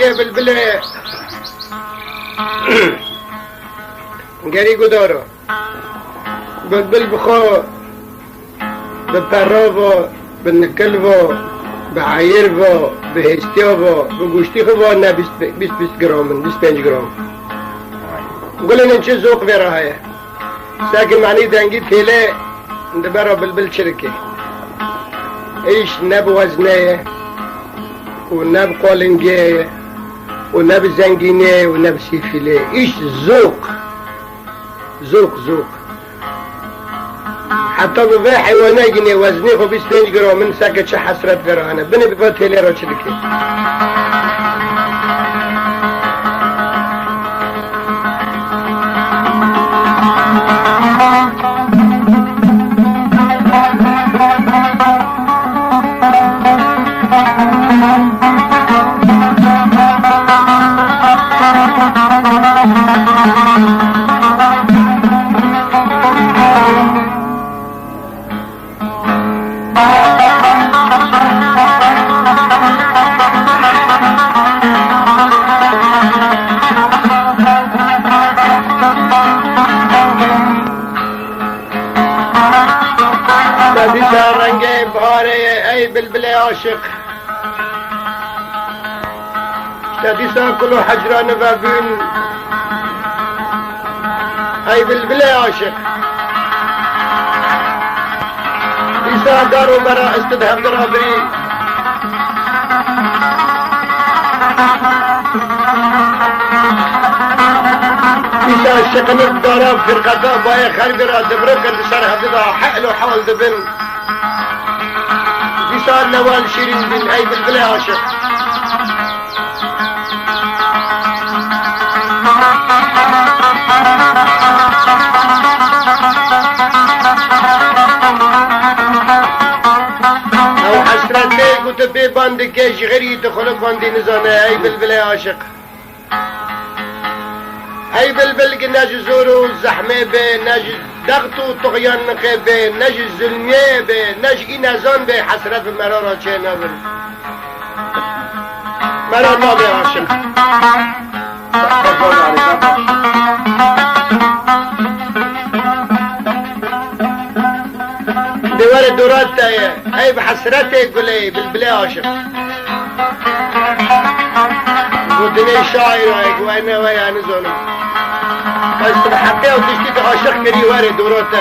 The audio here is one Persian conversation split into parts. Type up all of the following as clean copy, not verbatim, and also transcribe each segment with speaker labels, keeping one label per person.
Speaker 1: رنگه بلبله گری گدارو بلبل بخو بپرا و بنکل و بعیر و بهشتیا و بگوشتی خو نه 20 گرام 25 گرام گلن چه ذوق بیره های ساکن معنی دنگی تیله دبرا بلبل شركه ايش نب وزنه ونب قولنجه ونب زنجينه ونب سيفيله ايش ذوق حتى ببيع حيوانات جنيه وزنه خو 25 جرام من ساكت شه حسرت برهانه بني بفات هيلي رو شركه بلبل عاشق اشتديسا كله حجران بابين اي بلبل عاشق إسا دارو برا استدهب درابري إسا الشقن الداراب فرقتا بايا خرقرا دبرك الدسار هبدا حقلو حول دبن صار نوال شيرين بن اي بلبل عاشق او حسرتي قلت بي باندك ايش غيري تدخل باندي نزانه اي بلبل عاشق اي بلبل ناجي زورو زحمه به ناجي ضغط و طغیان نقبه نج ظلمیه به نج این ازان به حسرت مرا را چه نبر مرا نابه عاشق دوار دورات تایه ای به حسرت گله بلبله عاشق گودنه شاعر های گوینه و یعنی زنم بس بحقه و تشتید عاشق کری واره دوراته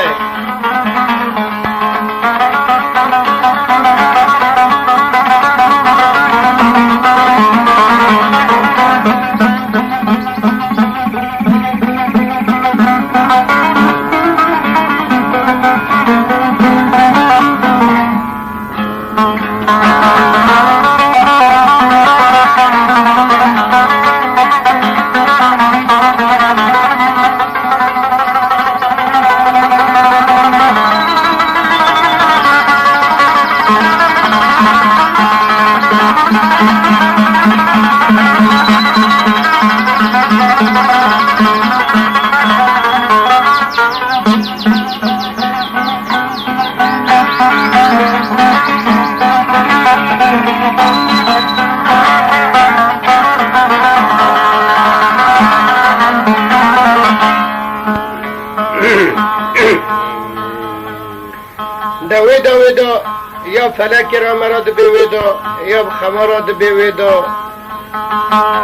Speaker 1: دویدو یا فلک را مراد بیویدو یا خمارات بیویدو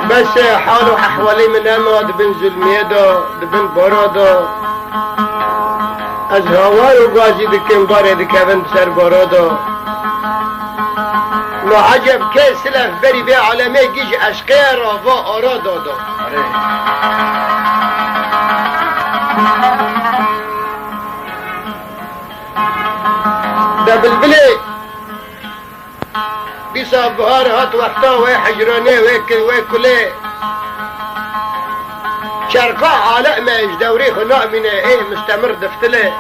Speaker 1: بس حال و احوالی من اما دبن ظلمیدو دبن بارادو از هوا و گازی دکن باره دکن بسر بارادو معجب که سلف بری به عالمه گیج عشقه را و آرا دادو بلبله بيسا بهار هات وقتا وي حجرانه وي كله شرقا عالق ماش دوري خناق منه ايه مستمر دفتله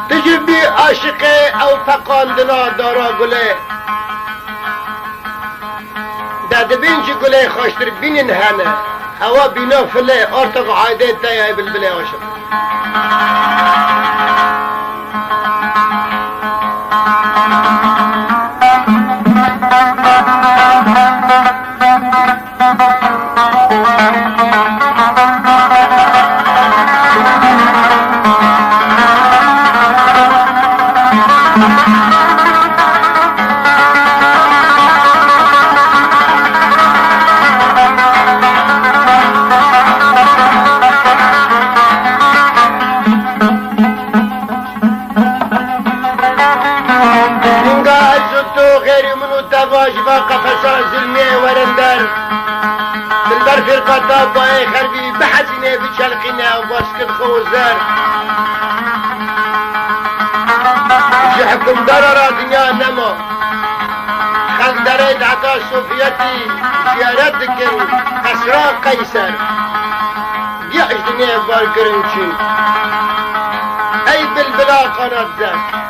Speaker 1: تجيب بي عاشقه او فقاندنا دارا قله داد بين شي قله خوشتر بين هنا هوا بينا فله ارتق عايدات تايا بلبله عاشق تو غير منو تواج قفصا زلمي ورندر بالبر فرقة باي خربي بحزينة بشلقنا وباسكت خوزر جحكم درر دنيا نما خل دريد عطا صوفيتي زيارتك قصرا قيصر يعيش دنيا باركرنشن اي بالبلا قناة ذات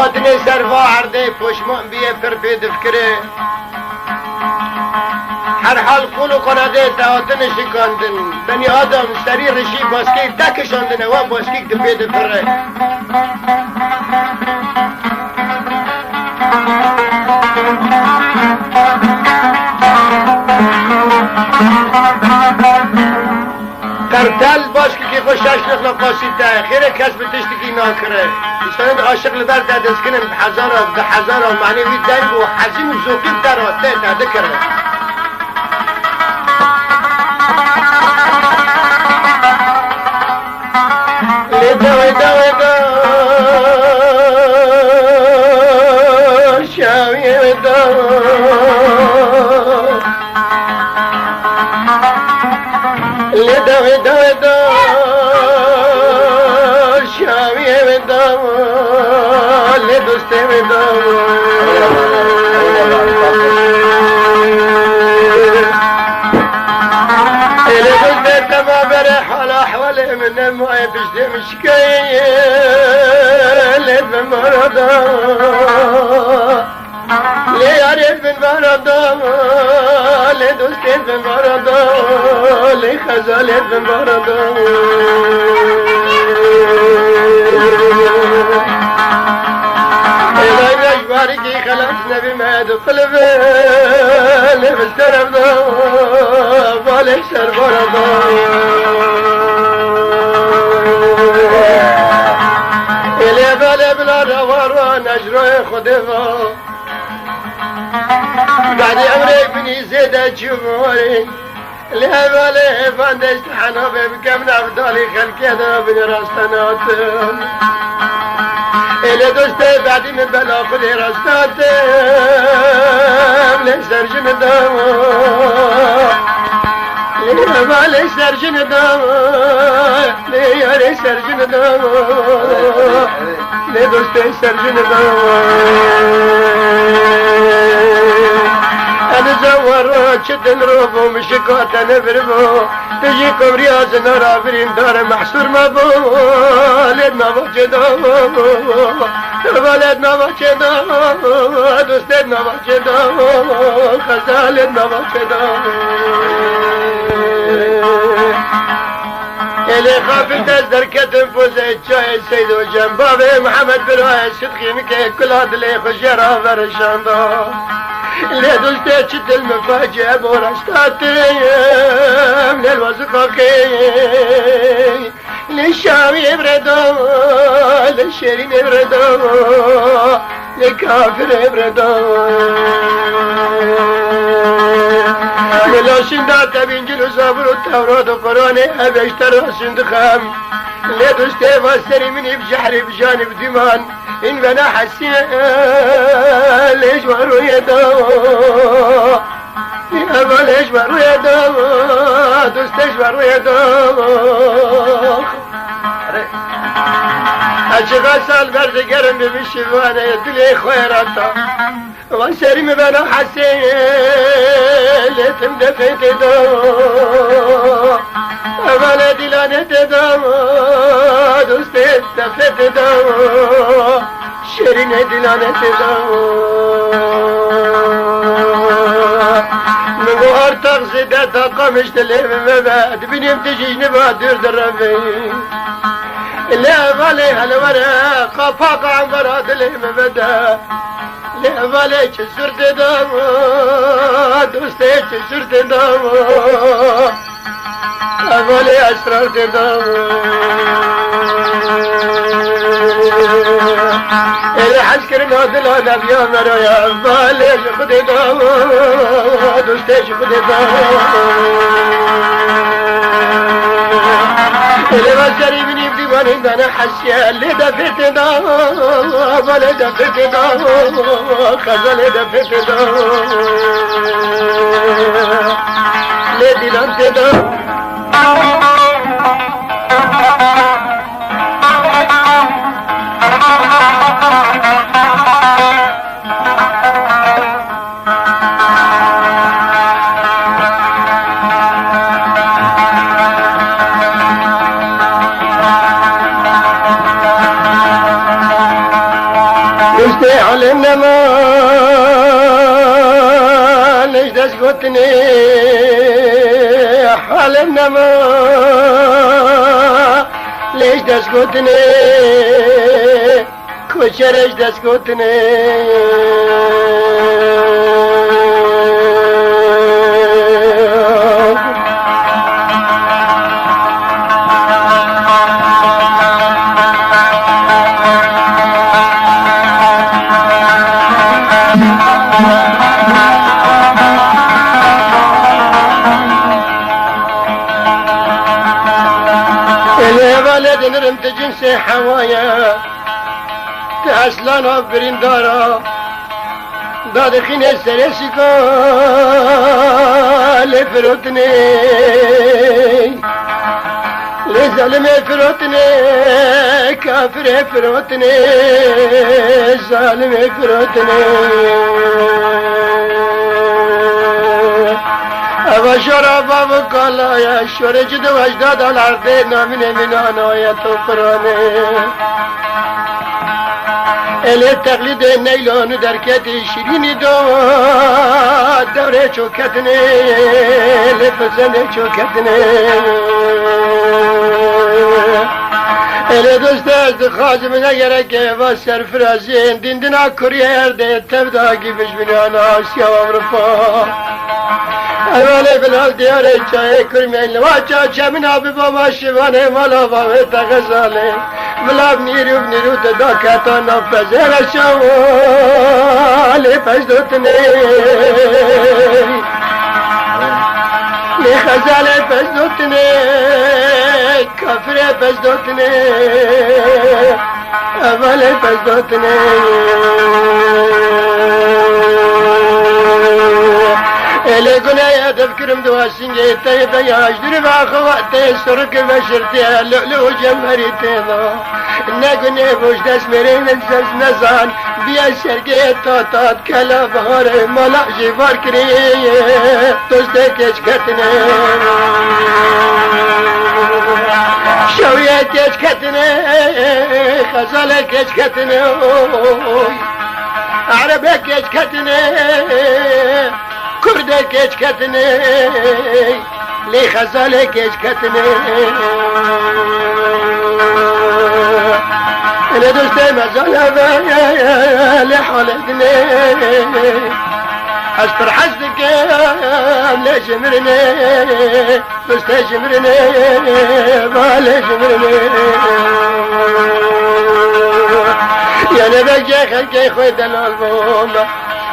Speaker 1: هاتني سرفا عرضي پشمان بیه پر پید فکره هر حال قول و قناده تهاتن شکاندن بنی آدم سری رشی باسکی تکشاندن و باسکی ده پید فره ترتل باش که خوشش نخلا قاسیده خیره کس به تشتکی ناکره ایستانند عاشق لبر دست کنن به هزار معنی وی دنگ و حزین و زوقی در آته داده کرده لیده ویده شاوی ویده لیده ویده شاوی ویده لی دوستی ویده لی دوستی تما بره حال احوالی من المعی بشتی مشکی لی بمرادا لی یاری بمرادا لی دوستی بمرادا لی خزالی بمرادا باركي خلصنا بما قلب لبس تربنا بالك سر برضا اللي بالي بلا روار نجري خدفا بعد عمري بني زيد تشوفوني اللي بالي فاندش حنوبي بكم نفضلي خلقي هذا بني راستنات اللي دوسته بعدي من بلا خذي راستاتم ليش سرجن دام ليش سرجن دام ليش سرجن دام لي دوسته سرجن دام انا زور شد نروف ومشكوت انا بربو تجيكم رياض نرابرين دار محصور مبو لدنا بجدو ولدنا بجدو دوستنا بجدو خزالنا بجدو اللي خافت ازدر كتب فوزي جاي سيد وجنبابي محمد برواي صدقي مكي كل هذا اللي خجرها فرشاندا اللي دوستي تشد المفاجئة بورستاتي من الوزقاقي للشام يبردو للشيرين يبردو للكافر يبردو ملاشين داتا بينجل وصابر والتوراة وقراني أبيشتر راسين دخام اللي دوستي فاسري مني بجحري بجانب دمان إن بنا حسين ليش ورو يدو يا أبا ليش ورو يدو دوستيش ورو يدو أشغال سال برد قرم بمشيبانة يدلي خيراتا وسري مبنا حسين ليتم دفيت دو بلدي لا نتدو دوستي دفيت دو شیرین دلانه مگو ارتاق زده تا قامش دلیم مباد بینیم تجیجنی با دور درمی لعبالی هلوره قاپاق عمبرا دلیم مباد لعبالی چه سرد دام دوسته چه سرد دام لعبالی اسرار دام الحج کرنا دلانا بیا مرایا بالش خود دام دوستش خود دام الوزری منیم دیوانی دانا حسیا لدفت دام ولدفت دام خزل دفت دام لدلان دام علمنا ما ليش دسقتني علمنا ما ليش دسقتني كوشرش دسقتني نرمت جنسي حوايا تأسلانا برندارا داد خين السرسكا لفروتني لظلم فروتني كافر فروتني ظالم فروتني وشرا باب کالا یا شور جد وجداد الارض نامن من آنایت و قرآنه الی تقلید نیلان درکت شیرین داد دوره چوکتنه لفظن چوکتنه الی دوست از خازم نگره که با سرفرازین دیندنا کوریر ده تبداگی بجبنان آسیا و اروپا اولی بلال دیار چای کرمین لواچا چمن آبی بابا شیوانه مالا بابا تغزاله بلاب نیرو تدا کتا نفذر شوالی پس دوتنی لی خزاله پس دوتنی کافره پس دوتنی اولی پس دوتنی ele güneye tefkirim duasın geyte de yaşdır ve akıvatte soruk ve şirte lü'lü cemherite da ne güne boş desmerin söz nezan bir serge tatat kala bahare mala jivar kriye doste geç katine şaviye geç katine khazale geç katine arabe geç katine kurda geç katine li khazale geç katine ne doste mazala ve li haledine asper hasdik le jemrine doste jemrine vale jemrine ya ne bege khalke khoydan album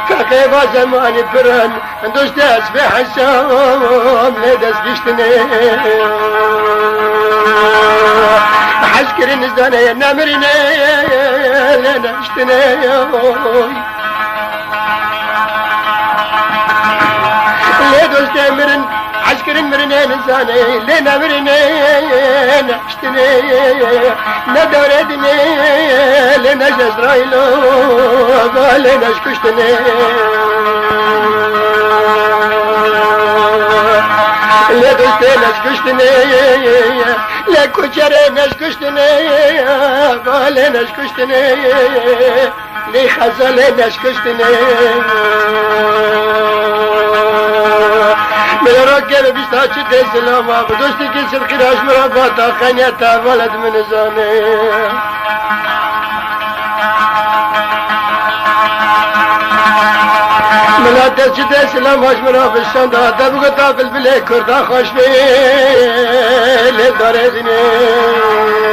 Speaker 1: كاكي زماني برن دوش داس في حسام لداس قشتني حشكري نزداني نامريني لنا اشتني لدوش دامرن حشكري مرني نزاني لنا مرني نشتني ندوردني لنا جزرايلو بالنا شكشتني لی دوسته نشکشتنه لی کچره نشکشتنه باله نشکشتنه لی خزاله نشکشتنه من راكب بيستاچ تسلام ابو دوستي كسر خراش مرابطه خنيتا ولد من زاني ملاتش تسلام هاش مراب الشندا دبغ طافل بلي كردا خوش بي لدار دني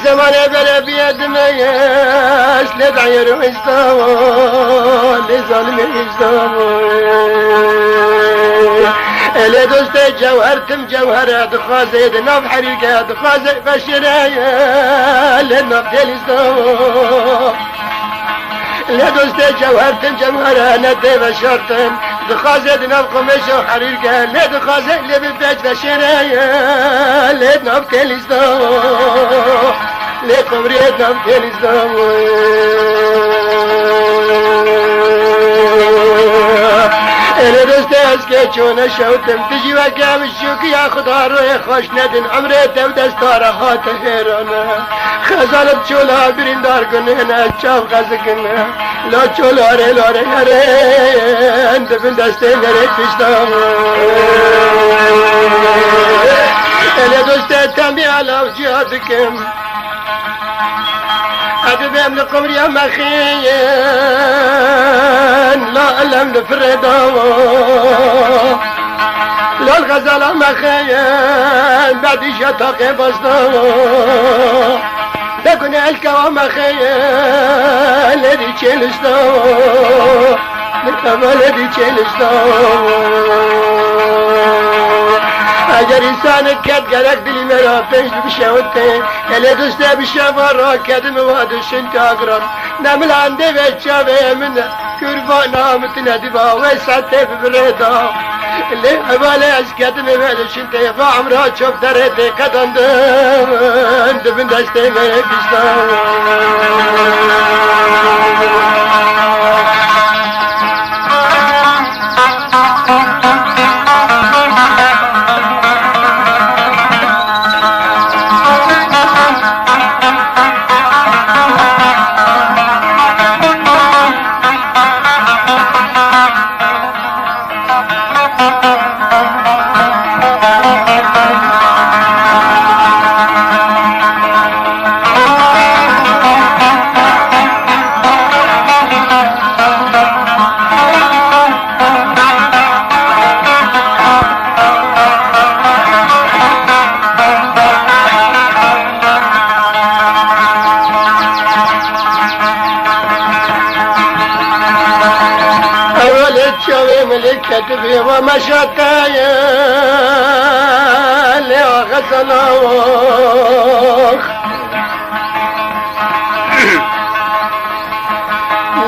Speaker 1: زمانه بره بیادمه لدعیر ازدامه لظالم ازدامه اله دوست جوهرتم جوهره دخوازه دناف حريقه دخوازه بشرايه لناف دل ازدامه اله دوست جوهرتم جوهره نده بشارتم دخوازه دناف قمش و حريقه لدخوازه لببج بشرايه لناف دل ازدامه لكم ريدنا بكنيسة انا دستاز كيشونا شوتم تجي وكام الشوك يا خضار خوش ندن عمري دستار هات هيرانا خزالب چولا برندار كننا چاو غزكنا لا چولا ري لاري هرين دبن دستي نريد بشتام انا دستاز تامي على وجهاتكم أدبهم لقمر يا مخين لا ألم لفردا لا الغزالة مخين بعد شتاق بصدا تكون الكوا مخين الذي تشيلستا لكما الذي تشيلستا اگر انسان کد گرک دلی مرا پیش بشوته اله دوسته بشوار را کدم وادشن تاگران نملانده و چاوه من کربان آمتنا دبا و ساته ببردا اله حواله از کدم وادشن تیفا عمرها چوب درده قدندن دبن دسته مرک بشتان كتبي ومشتايا لي غزلوخ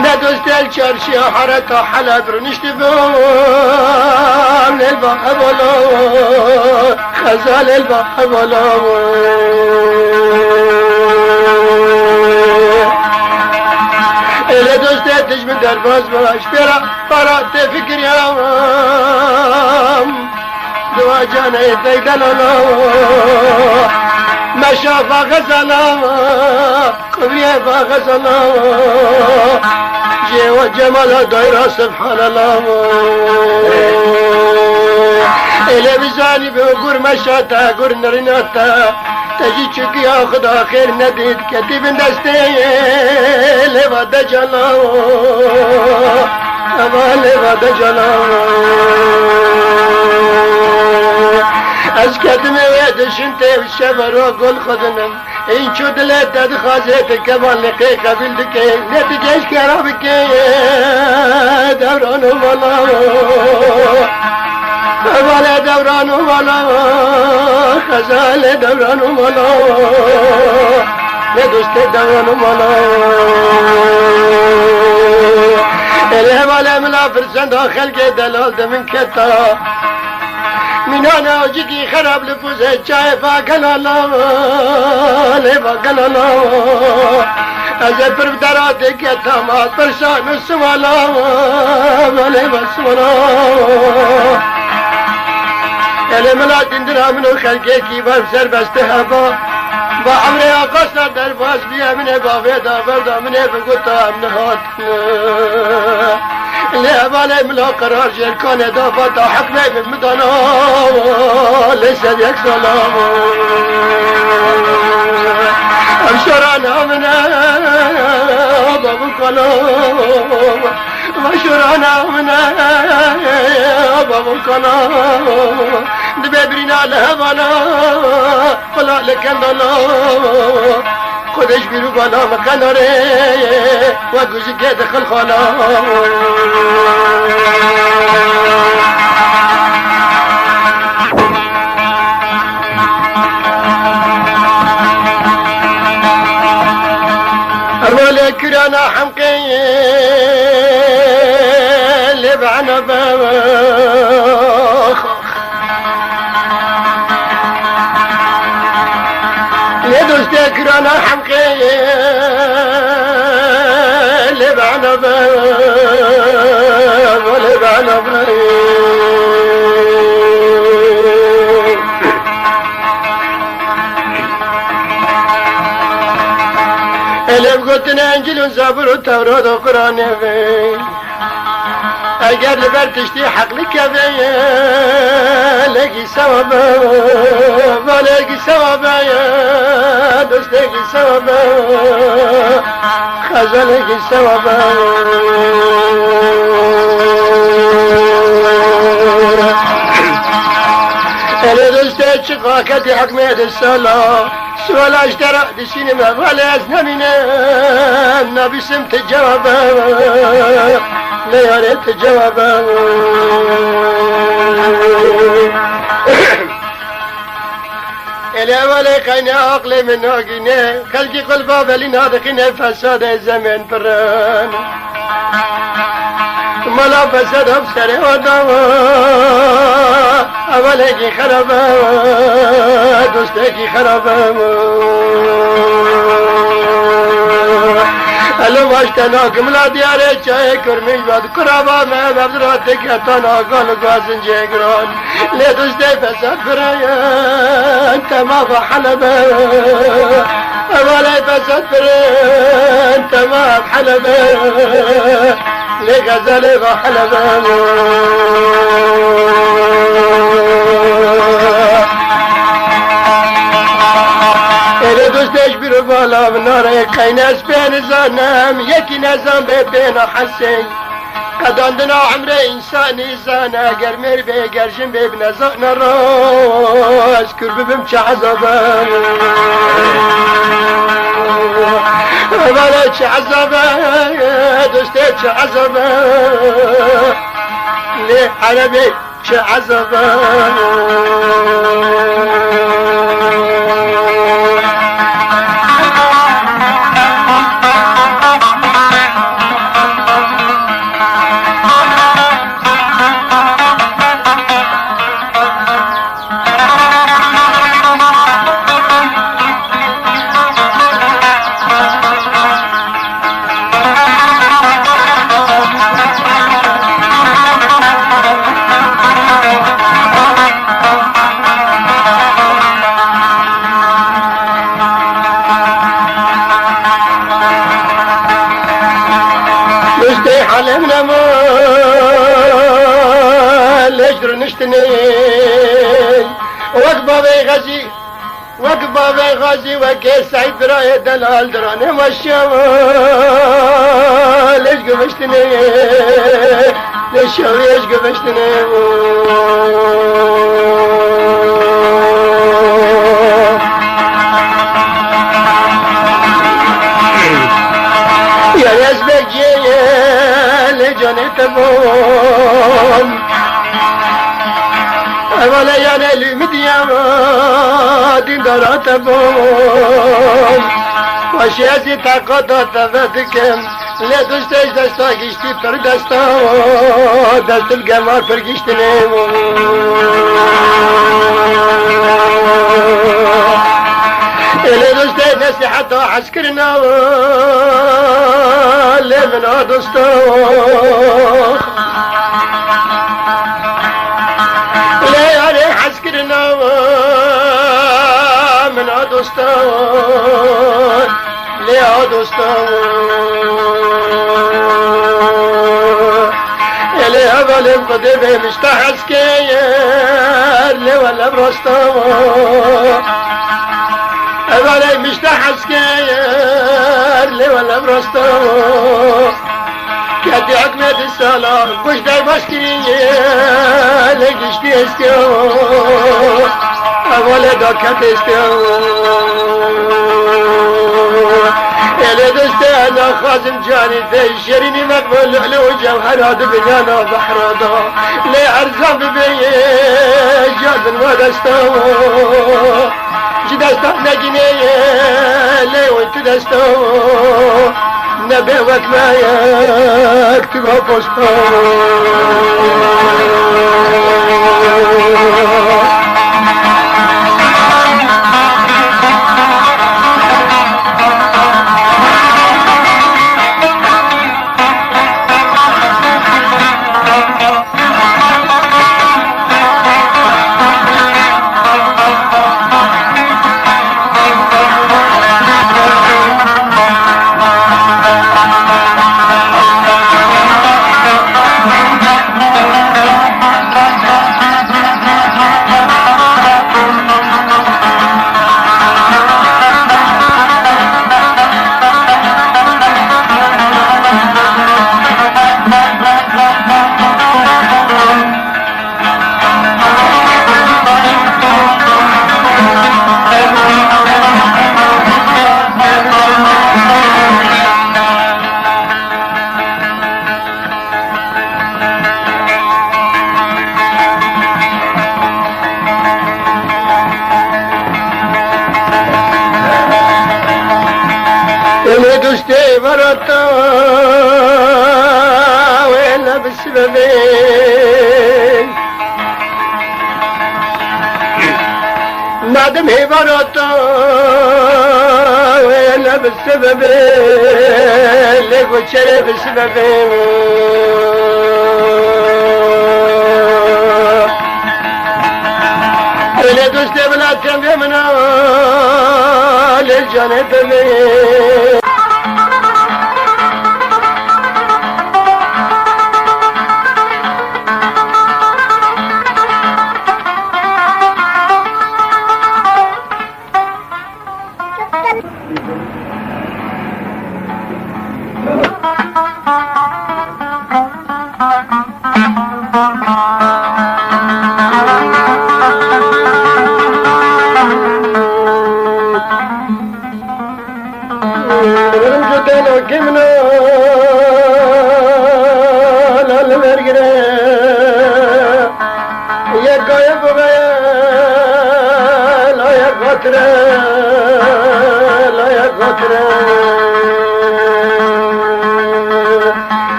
Speaker 1: ندوست الشرشي حركة حلب نشتبهم للبحر بلو خزال البحر بلو إلى دوست تجمد درباز باش فرات فكر يا دوا جاني تيدل الله ما شاف غزلا قبري غزلا جي وجمال دايرة سبحان الله ele bizani be gur meşata gur nerinata تجي چك يا خدا خير نديد كتب دسته لواد جلال اما لواد جلال از کدم ویدشن تیو شبر و گل خودنم این چو دلت داد خازت کبال نقی قبیل دکه نتیجهش کرا بکه دورانو والا والا دورانو والا خزال دورانو والا ندوست دورانو والا اله والا ملافر سند آخل که دلال دمین کتا مینانا جگی خراب لپوزه چای فاکلالا لفاکلالا از پر درات که تمات پرشان سوالا ولی بسوالا اله ملات اندرامن و خلقه کی بر سر بسته هوا با عمر آقاسنا در باز بیا منه باوی داور دا منه بگوتا امن هات لعباله ملا قرار جرکان دافا تا حکمه بمدانا لسد یک سلام امشرانا منه بابو کلام مشرانا منه بابو کلام دبه برینا لهوانا قلا لکندانا خودش بیرو بالا مکناره و گوشی که دخل خالا اولا کرانا حمقی لبعنا بابا دوست کرانا حمقی لبعنا بابا لبعنا بابا الف قلتنا انجل زبور و تورات و قرآن اگر لبر تشتی حق لکبه لگی ثوابه ولگی ثوابه دوست لگی ثوابه خزا لگی ثوابه اله دوست چقاکتی حکمت السلام سوال اشترا دسینم ولی از نمینم نبیسم تجوابه لیارت جوابه اله ولی قین عقل من آگینه خلقی قلبا ولی نادخینه فساد زمین پران ملا فساد اب سره و دوا اوله کی خرابه دوسته کی خرابه الو واشتنا کملا دیاره چای کرمی باد کرابا میں بابدرات که تانا گل گازن جگران لی دوسته فساد برایان تمام حلبه اوله فساد برایان تمام حلبه لی غزل و حلبه اله دوستش بیرو بالا و ناره قینس بین زانم یکی نظام به بین حسین قداندنا عمر انسانی زانه اگر مر به گرشن به بنزان راز کرببم چه عذابم ولی چه عذابم دوسته چه عذابم لی عربی چه عذابم در نشتنی وقت بابا غازی وکی سعید برای دلال درانه مشاوال اش گمشتنی نشاوی اش گمشتنی یا رزبک لجانه تبون اولا یعنی لیمدیم دین دارات بون باشی ازی تاقات تفدکم لی دوستش دستا گشتی پر دستا دست الگمار پر گشتنیم لی دوستش نصیحتا عسکرنا لی منا دوستا دوستان لیا دوستان الی اول بده به مشتاق که لی ولا برستان اول مشتاق که لی ولا برستان کتی حکمت السلام گوش در باشکری لگشتی استیان اول داکت الی دسته انا خازم جانی دی شرینی مقبل لعلو جوهرات بنانا بحرادا لی ارزان ببی جادن و دستا جی دستا نگینه لی وانت دستا نبی وقت ما یکتبها پستا دوستی برتا وینا بسببین مادم هی برتا وینا بسببین لگو چره بسببین ولی دوستی بلاتیم بیمنا لجانه ببین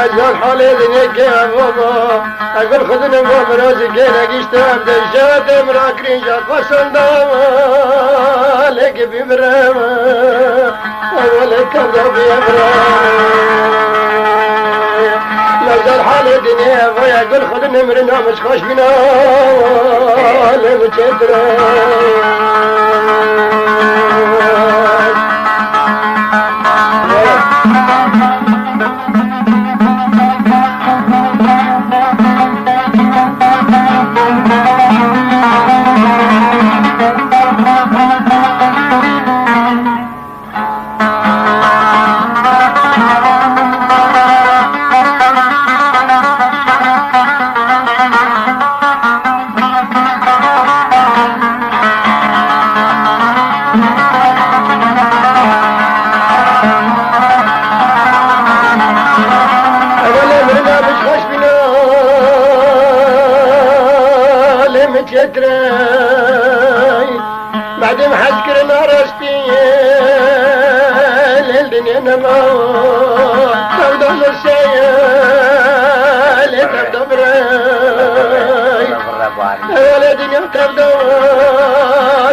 Speaker 1: مجال حالي دنيا كيها بابا أقول خذني بابا راسي كينا قشتها بدشات مراكرين جات وصل داما لك بمراما أولك كذب يا مجال حالي دنيا بابا أقول خذني مرنا مش خوش بنا لمجدرا لتري بعدين حذكر نارستي للدنيا نما تبدو السيال تبدو براي ولا دنيا تبدو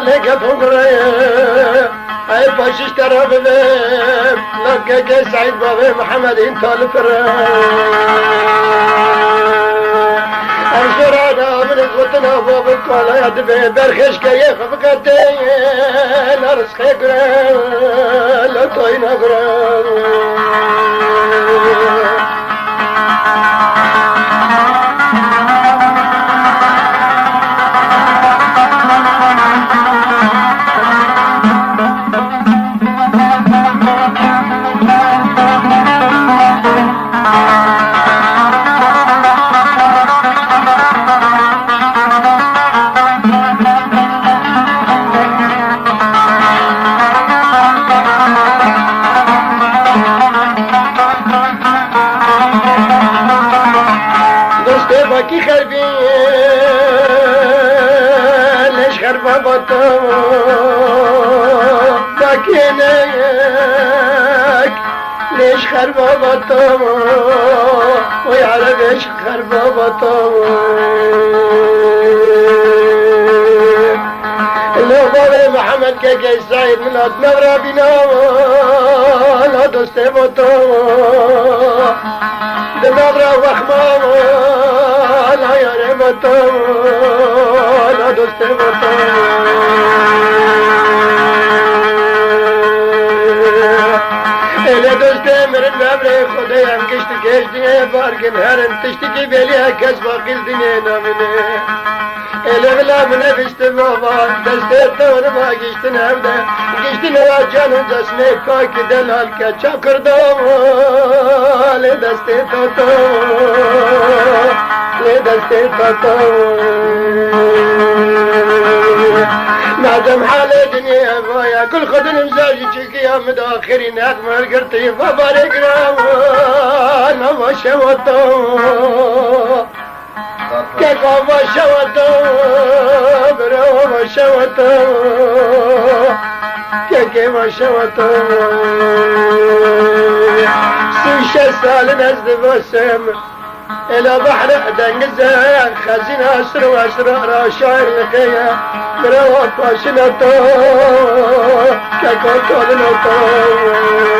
Speaker 1: لك فقراي اي باشش تراب لك سعيد بابي محمد انت الفراي أرشرانا من إخوتنا بابك ولا يدبي برخش كيف بقدين أرسخ قران لا طين قران باقي خربي ليش خربة بطم باكينك ليش خربة بطم ويعرف ايش خربة بطم لو بابي محمد كي سعيد من أتنورا بنا لا دوستي بطم دماغرا وخمام لا يا ربطم لا دوست بطم إلى دوست مرد بابري خدي هم كشت كشتي باركن هرن تشتكي بليها كسبا قلدني نامني إلى بلا من بشت بابا دست الدور ما قشتن همده قشتن واجانو جسمي فاك دلال كچاپ کردم لدست تاتو لدست تاتو نعدم حال دنيا بايا كل خدن مزاجي چكي آمد آخرين اقمر کرتی فبارك رام نما شوتو كيكا ما شوتو برو ما شوتو كيكي ما شوتو سوشة سال نزد بسم إلى بحر دنجزان خزين أسر وأسرار شاعر لقيا مروات باشنتو كيكو تولنتو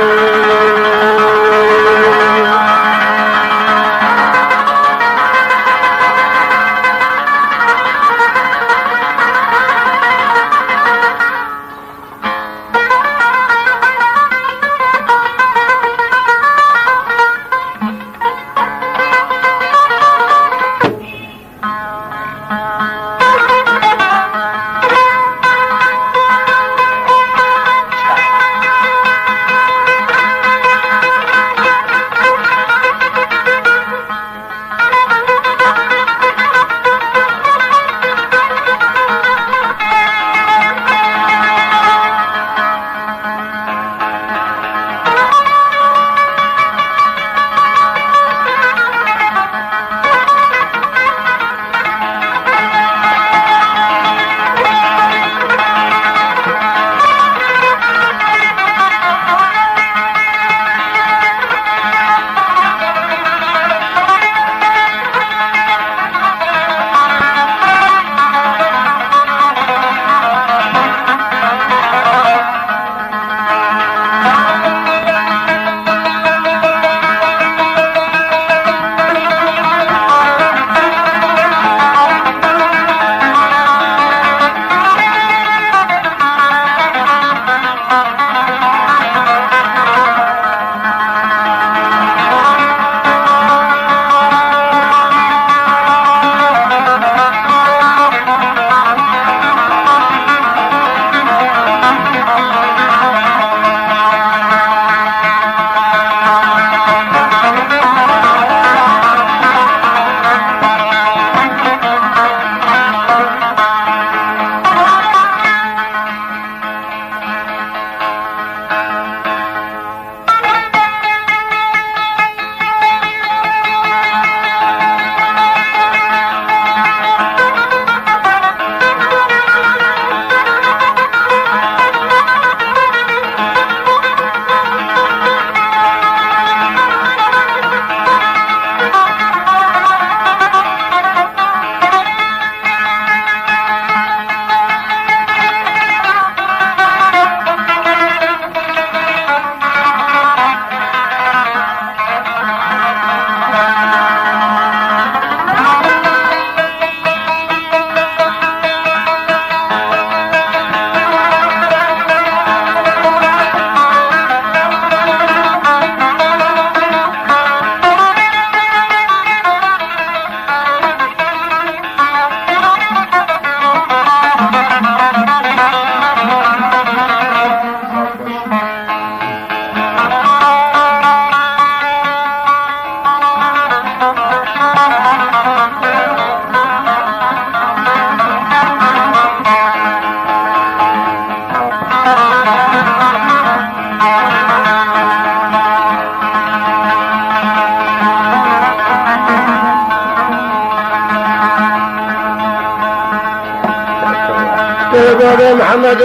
Speaker 1: باب محمد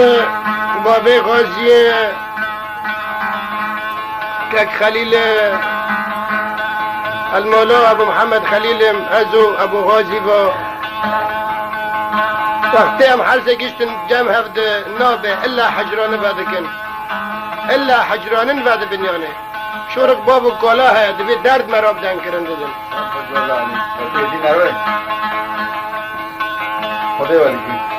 Speaker 1: باب غازی كك خليل المولا ابو محمد خليل ازو ابو غازي با وقتی هم حرزه گشتن جمع هفت نابه الا حجران بعدكن الا حجرانن بعد بنیانه شورک باب و کالا ہے دبی درد مراب دن کرن دادن
Speaker 2: خدا والی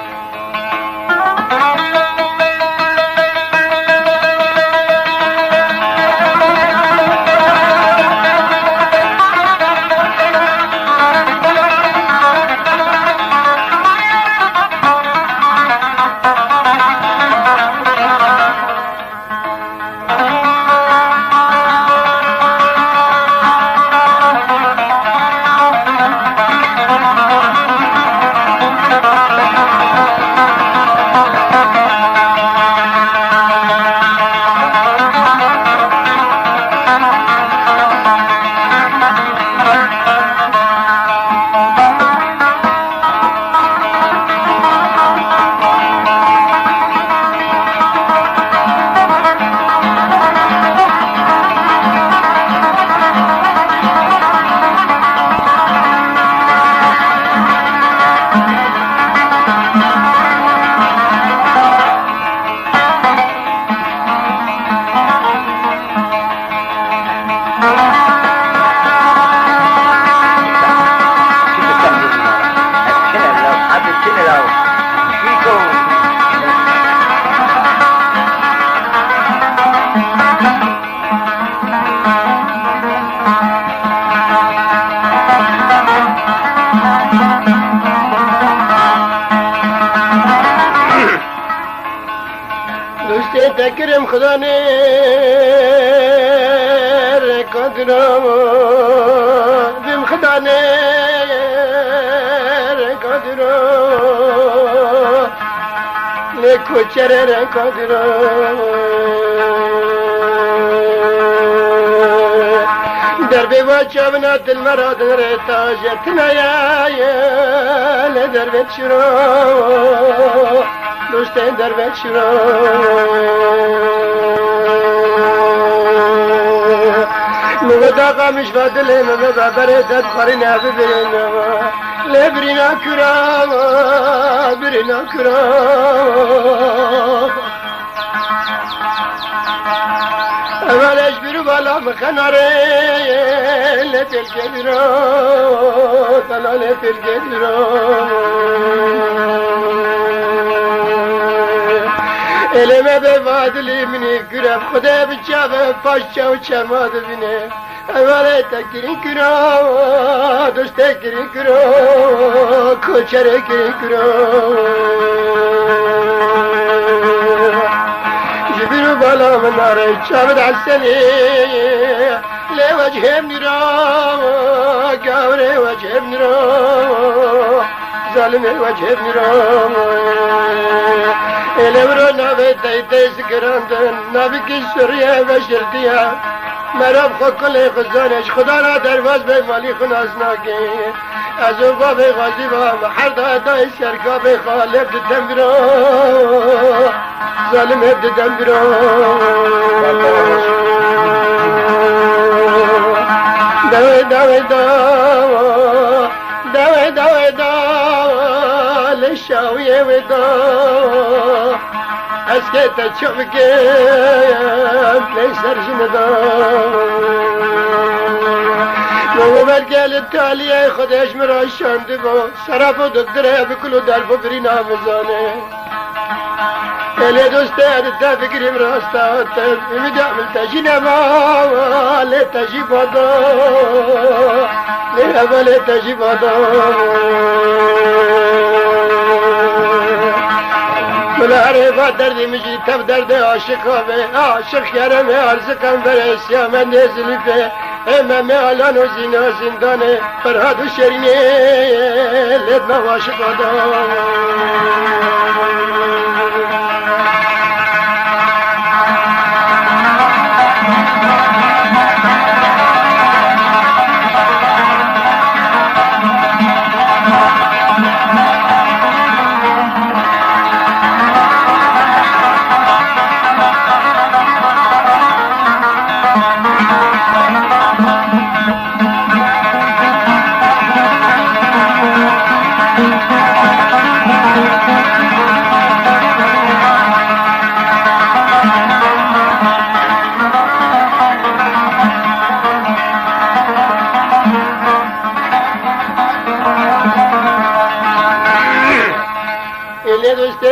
Speaker 1: تكرم خداني قدرم بم خداني قدرم لكو چرر قدرم دربي وجبنات المراد رتاجتنا يا لدربت شرو دوستان دربت شرو مغداقا مش فادل مغدا بريدت قرنا ببرنا لبرنا كرام برنا كرام أولش برو بالا مخناري لتل كدرو طلع لتل كدرو elime bevadili mini gürem Kude bıçağı paşça uçamadı beni Evvela tekirin kürü Dost tekirin kürü Koçere kirin kürü Jibiru balamın arı Çabıd hasseni Le vechem nira Gavre vechem nira Zalime vechem nira Elevro nabe teytey sıkırandın Nabi ki Suriye ve şirdiye Merab khokle khuzanesh Khuda na dervaz be mali khunazna ki Azuba be ghaziba Maharda da serka be khalib didem biro Zalim hep didem biro Dave dave dave Dave dave dave Lishawiye ve dave اسكت تشوفك ليس رجنا لو برجال التالية خدش مراشان دبو سرافو دكتره بكلو دارفو برينا مزانه اللي دوسته ده فكري مراستا بمدي عمل تجينا ما لي تجيب هذا لي تجيب هذا Mülarifa derdi müjdi tef derdi aşık abi Aşık yereme arzıkan veresya men nezilife Ememe alan o zina zindane Ferhad-ı şerine Ledme vaşık adam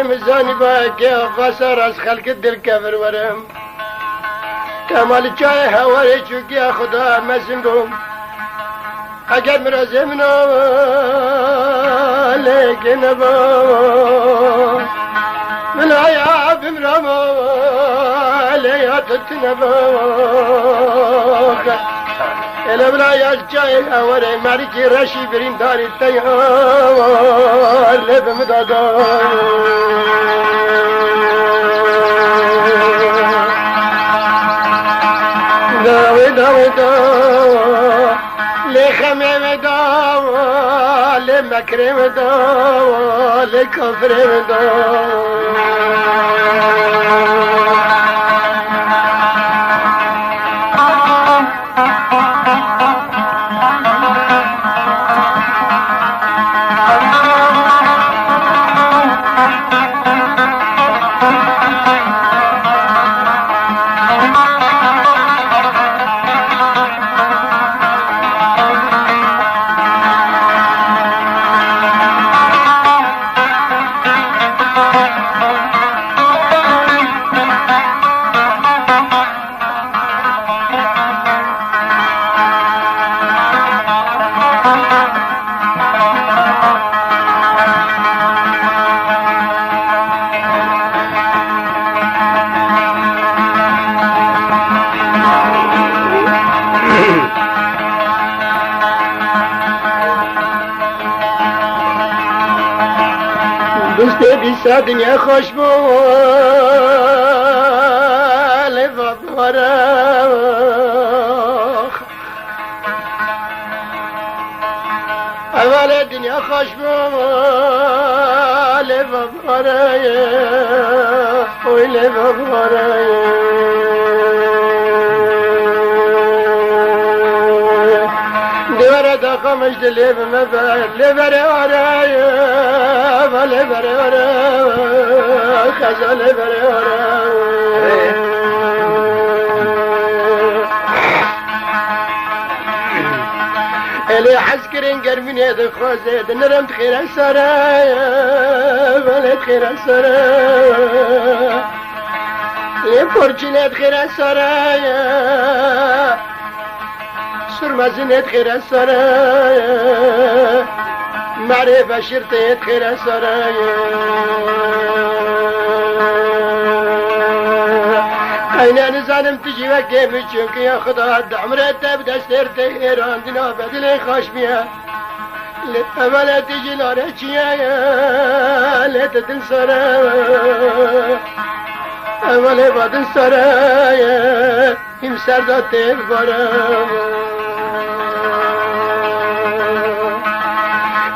Speaker 1: مزانی با که آقاسار از خلق دل کبر ورم کمال چای هواره چوکی خدا مسیم بوم اگر مرازم لیکن با من آیا بمرام لیاتت نبا الا بلا یا جای هواره ماری که رشی برین داری تیار لبم دادا داوی داوی دا لخمه دا لمکرم دا لکفرم دا دوست بیسا دنیا خوش بول و بارخ اول دنیا خوش بول و بارخ اویل و بارخ دوره دا خامش دلی بمبر لبره آره لبره آره خزا لبره آره الی حس کرین گرمینه ده خوزه ده نرم تخیره ساره ولی تخیره ساره لی پرچینه تخیره ساره سرمزینت خیره ساره مره بشیرتیت خیره ساره اینه نزانم تجی وکه میچون که یا خدا دعمره تب دستر تهیران دینا بدل خوش بیه اوله تجی لاره چیه لیت دل ساره اوله بدل ساره هم سرداد تیر باره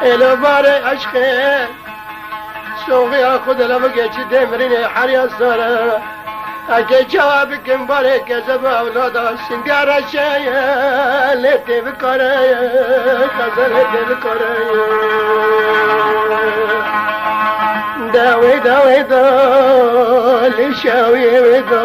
Speaker 1: الو باره عشقه سوقی خود لما گچی دمرینه حریا ساره اگه جواب کن باره کذب اولادا سنگاره شیه لیتی بکاره خزا لیتی بکاره داوی داوی دا لیشاوی دا